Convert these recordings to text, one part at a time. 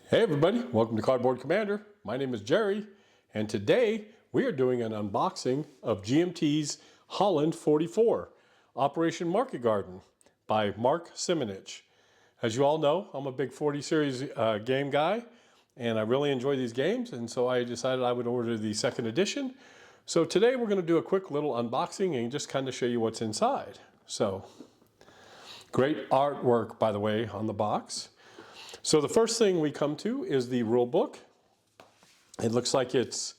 Hey everybody, welcome to Cardboard Commander. My name is Jerry, and today we are doing an unboxing of GMT's Holland 44, Operation Market Garden by Mark Simonich. As you all know, I'm a big 40 series game guy, and I really enjoy these games, and so I decided I would order the second edition. So today we're going to do a quick little unboxing and just kind of show you what's inside. So, great artwork, by the way, on the box. So the first thing we come to is the rule book. It looks like it's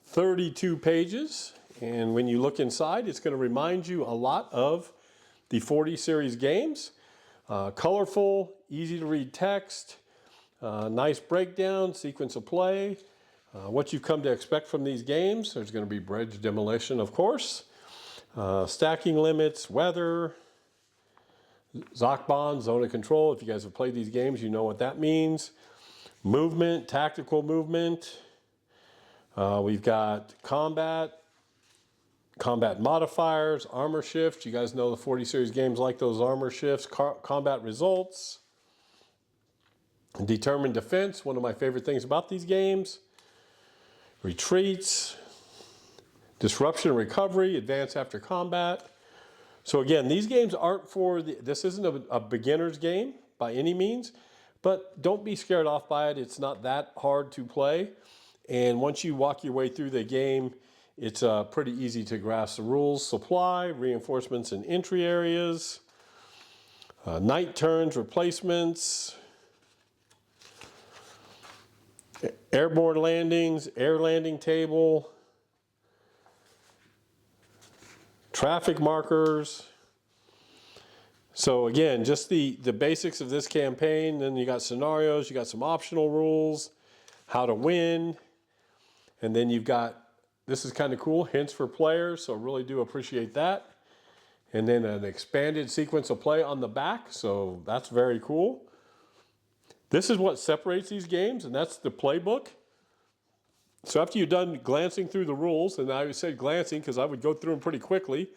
32 pages, and when you look inside, it's going to remind you a lot of the 40 series games. Colorful, easy to read text, nice breakdown, sequence of play, what you've come to expect from these games. There's going to be bridge demolition, of course, stacking limits, weather, Zoc zone of control. If you guys have played these games, you know what that means. Movement, tactical movement. We've got combat modifiers, armor shifts. You guys know the 40 series games like those armor shifts. Combat results. Determined defense, one of my favorite things about these games. Retreats. Disruption and recovery, advance after combat. So again, these games aren't for, this isn't a beginner's game by any means, but don't be scared off by it. It's not that hard to play. And once you walk your way through the game, it's pretty easy to grasp the rules. Supply, reinforcements in entry areas, night turns, replacements, airborne landings, air landing table, traffic markers. So again, just the basics of this campaign. Then you got scenarios, you got some optional rules, how to win. And then you've got, this is kind of cool, hints for players. So really do appreciate that. And then an expanded sequence of play on the back. So that's very cool. This is what separates these games, and that's the playbook. So after you're done glancing through the rules, and I said glancing because I would go through them pretty quickly,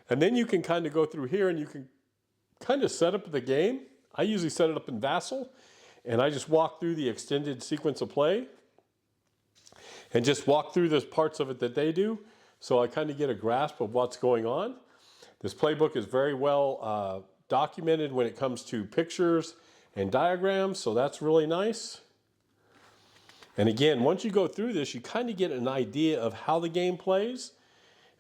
and then you can kind of go through here and you can kind of set up the game. I usually set it up in Vassal, and I just walk through the extended sequence of play and just walk through the parts of it that they do, so I kind of get a grasp of what's going on. This playbook is very well documented when it comes to pictures and diagrams, so that's really nice. And again, once you go through this, you kind of get an idea of how the game plays,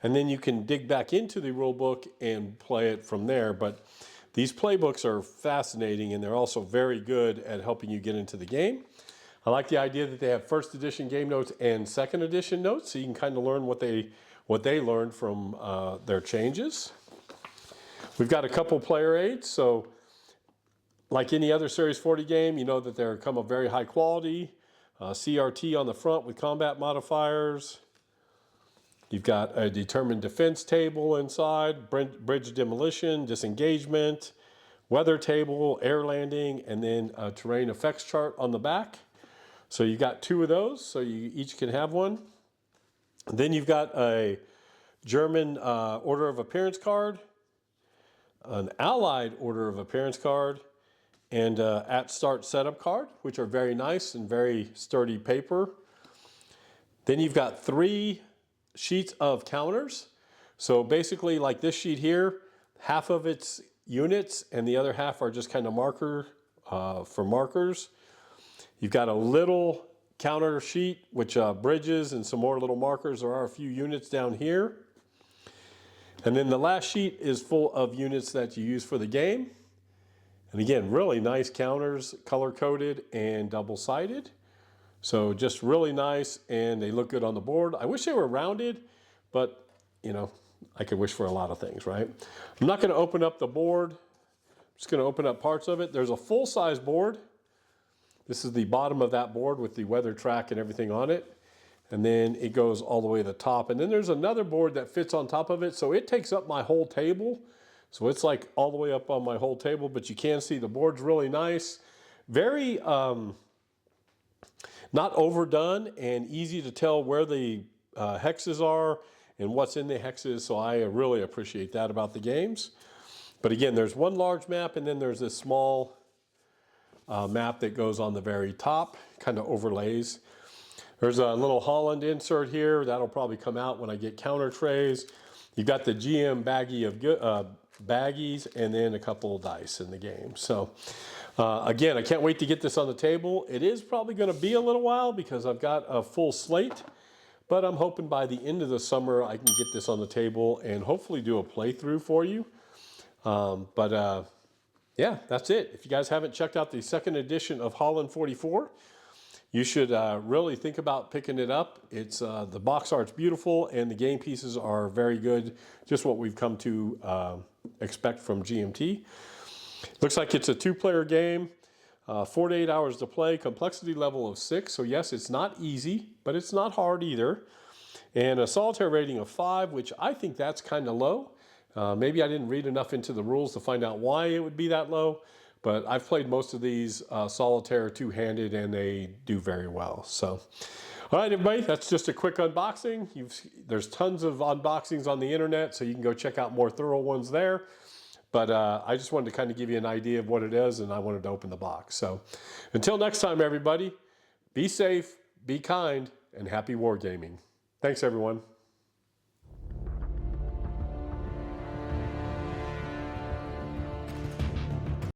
and then you can dig back into the rule book and play it from there. But these playbooks are fascinating, and they're also very good at helping you get into the game. I like the idea that they have first edition game notes and second edition notes, so you can kind of learn what they learned from their changes. We've got a couple player aids, so like any other Series 40 game, you know that they come of very high quality. CRT on the front with combat modifiers. You've got a determined defense table inside, bridge demolition, disengagement, weather table, air landing, and then a terrain effects chart on the back. So you've got two of those, so you each can have one. And then you've got a German order of appearance card, an Allied order of appearance card, and at start setup card, which are very nice and very sturdy paper. Then you've got 3 sheets of counters. So basically, like this sheet here, half of it's units and the other half are just kind of for markers. You've got a little counter sheet, which bridges and some more little markers. There are a few units down here. And then the last sheet is full of units that you use for the game. And again, really nice counters, color-coded and double-sided. So just really nice, and they look good on the board. I wish they were rounded, but, you know, I could wish for a lot of things, right? I'm not going to open up the board. I'm just going to open up parts of it. There's a full-size board. This is the bottom of that board with the weather track and everything on it. And then it goes all the way to the top. And then there's another board that fits on top of it, so it takes up my whole table. So it's like all the way up on my whole table, but you can see the board's really nice. Very not overdone and easy to tell where the hexes are and what's in the hexes. So I really appreciate that about the games. But again, there's one large map and then there's this small map that goes on the very top, kind of overlays. There's a little Holland insert here. That'll probably come out when I get counter trays. You've got the GM baggie of baggies and then a couple of dice in the game. So again, I can't wait to get this on the table. It is probably going to be a little while because I've got a full slate, but I'm hoping by the end of the summer I can get this on the table and hopefully do a playthrough for you. Yeah, that's it. If you guys haven't checked out the second edition of Holland 44, you should really think about picking it up. It's the box art's beautiful and the game pieces are very good. Just what we've come to expect from GMT. Looks like it's a 2-player game, 4 to 8 hours to play, complexity level of 6. So yes, it's not easy, but it's not hard either. And a solitaire rating of 5, which I think that's kind of low. Maybe I didn't read enough into the rules to find out why it would be that low. But I've played most of these solitaire two-handed and they do very well. So, all right, everybody, that's just a quick unboxing. There's tons of unboxings on the internet, so you can go check out more thorough ones there. But I just wanted to kind of give you an idea of what it is, and I wanted to open the box. So until next time, everybody, be safe, be kind, and happy wargaming. Thanks, everyone.